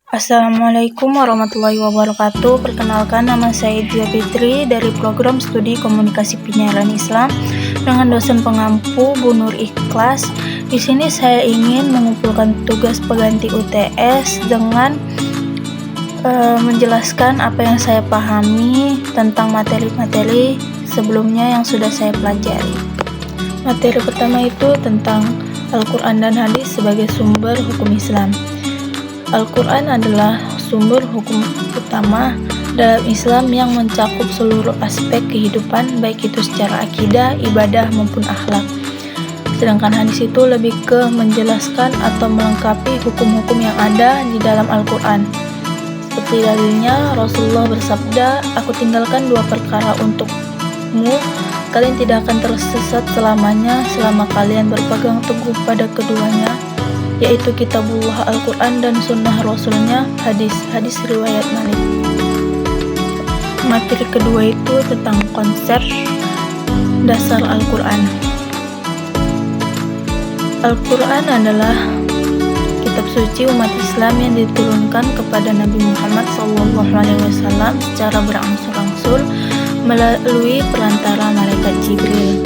Assalamualaikum warahmatullahi wabarakatuh. Perkenalkan, nama saya Dia Fitri dari program studi komunikasi penyiaran Islam dengan dosen pengampu Bu Nur Ikhlas. Di sini saya ingin mengumpulkan tugas pengganti UTS dengan menjelaskan apa yang saya pahami tentang materi-materi sebelumnya yang sudah saya pelajari. Materi pertama itu tentang Al-Quran dan Hadis sebagai sumber hukum Islam. Al-Quran adalah sumber hukum utama dalam Islam yang mencakup seluruh aspek kehidupan, baik itu secara akidah, ibadah, maupun akhlak. Sedangkan hadis itu lebih ke menjelaskan atau melengkapi hukum-hukum yang ada di dalam Al-Quran. Seperti dalilnya, Rasulullah bersabda, "Aku tinggalkan dua perkara untukmu, kalian tidak akan tersesat selamanya selama kalian berpegang teguh pada keduanya, yaitu kitabullah Al-Quran dan sunnah Rasulnya." Hadis riwayat Malik. Materi kedua itu tentang konsep dasar Al-Quran. Al-Quran adalah kitab suci umat Islam yang diturunkan kepada Nabi Muhammad SAW secara berangsur-angsur melalui perantara malaikat Jibril.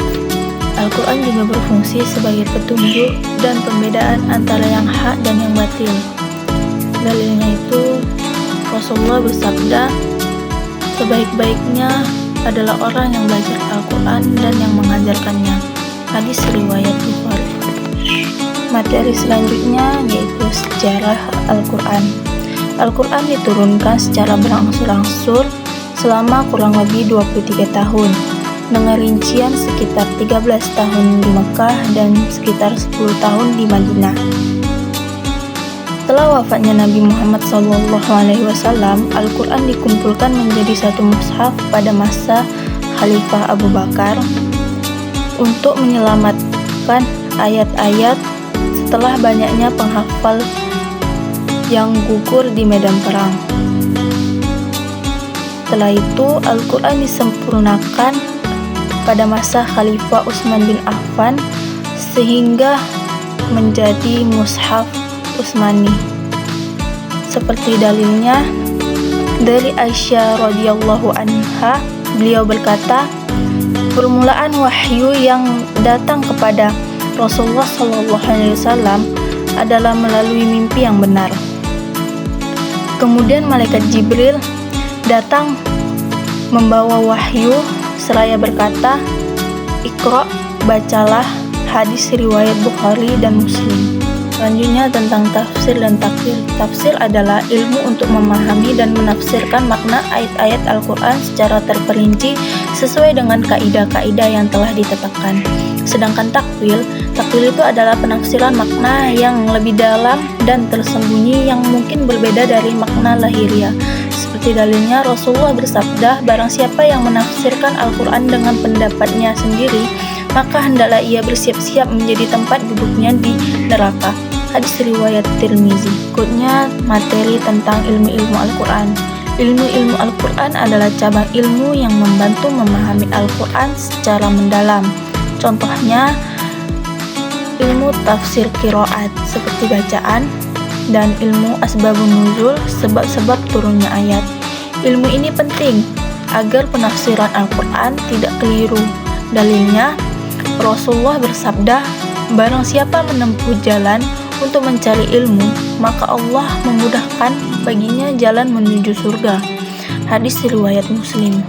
Al-Quran juga berfungsi sebagai petunjuk dan pembedaan antara yang hak dan yang batil. Dalilnya itu, Rasulullah bersabda, "Sebaik-baiknya adalah orang yang belajar Al-Quran dan yang mengajarkannya." Hadis riwayat Bukhari. Materi selanjutnya yaitu sejarah Al-Quran. Al-Quran diturunkan secara berangsur-angsur selama kurang lebih 23 tahun. Dengan rincian sekitar 13 tahun di Mekah dan sekitar 10 tahun di Madinah. Setelah wafatnya Nabi Muhammad SAW, Al-Quran dikumpulkan menjadi satu mushaf pada masa Khalifah Abu Bakar untuk menyelamatkan ayat-ayat setelah banyaknya penghafal yang gugur di medan perang. Setelah itu, Al-Quran disempurnakan pada masa Khalifah Utsman bin Affan sehingga menjadi mushaf Utsmani. Seperti dalilnya dari Aisyah radhiyallahu anha, beliau berkata, "Permulaan wahyu yang datang kepada Rasulullah SAW adalah melalui mimpi yang benar. Kemudian malaikat Jibril datang membawa wahyu seraya berkata, 'Iqra', bacalah.' Hadis riwayat Bukhari dan Muslim. Selanjutnya tentang tafsir dan takwil. Tafsir adalah ilmu untuk memahami dan menafsirkan makna ayat-ayat Al-Quran secara terperinci sesuai dengan kaidah-kaidah yang telah ditetapkan. Sedangkan takwil itu adalah penafsiran makna yang lebih dalam dan tersembunyi yang mungkin berbeda dari makna lahiriah. Seperti dalilnya, Rasulullah bersabda, "Barang siapa yang menafsirkan Al-Quran dengan pendapatnya sendiri, maka hendaklah ia bersiap-siap menjadi tempat duduknya di neraka." Hadis riwayat Tirmizi. Berikutnya materi tentang ilmu-ilmu Al-Quran. Ilmu-ilmu Al-Quran adalah cabang ilmu yang membantu memahami Al-Quran secara mendalam. Contohnya, ilmu tafsir qiraat seperti bacaan, dan ilmu asbabun nuzul, sebab-sebab turunnya ayat. Ilmu ini penting agar penafsiran Al-Quran tidak keliru. Dalilnya, Rasulullah bersabda, "Barang siapa menempuh jalan untuk mencari ilmu, maka Allah memudahkan baginya jalan menuju surga." Hadis riwayat Muslim.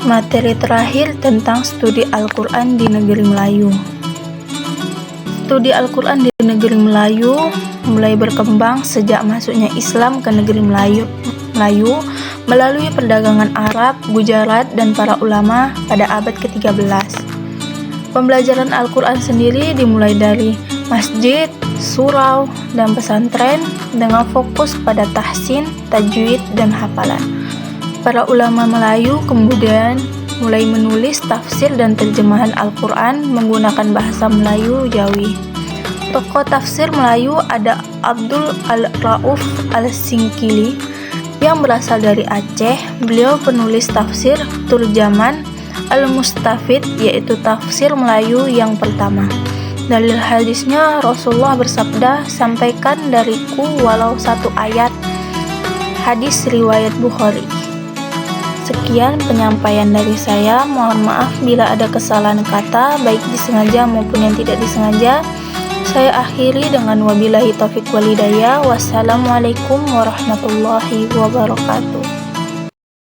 Materi terakhir tentang studi Al-Quran di negeri Melayu. Studi Al-Quran di negeri Melayu mulai berkembang sejak masuknya Islam ke negeri Melayu melalui perdagangan Arab, Gujarat, dan para ulama pada abad ke-13. Pembelajaran Al-Quran sendiri dimulai dari masjid, surau, dan pesantren dengan fokus pada tahsin, tajwid, dan hafalan. Para ulama Melayu kemudian mulai menulis tafsir dan terjemahan Al-Quran menggunakan bahasa Melayu Jawi. Tokoh tafsir Melayu ada Abdul Al-Rauf Al-Singkili yang berasal dari Aceh. Beliau penulis tafsir Turjaman Al-Mustafid, yaitu tafsir Melayu yang pertama. Dalil hadisnya, Rasulullah bersabda, "Sampaikan dariku walau satu ayat Hadis riwayat Bukhari. Sekian penyampaian dari saya. Mohon maaf bila ada kesalahan kata, baik disengaja maupun yang tidak disengaja. Saya akhiri dengan wabillahi taufiq wal hidayah. Wassalamualaikum warahmatullahi wabarakatuh.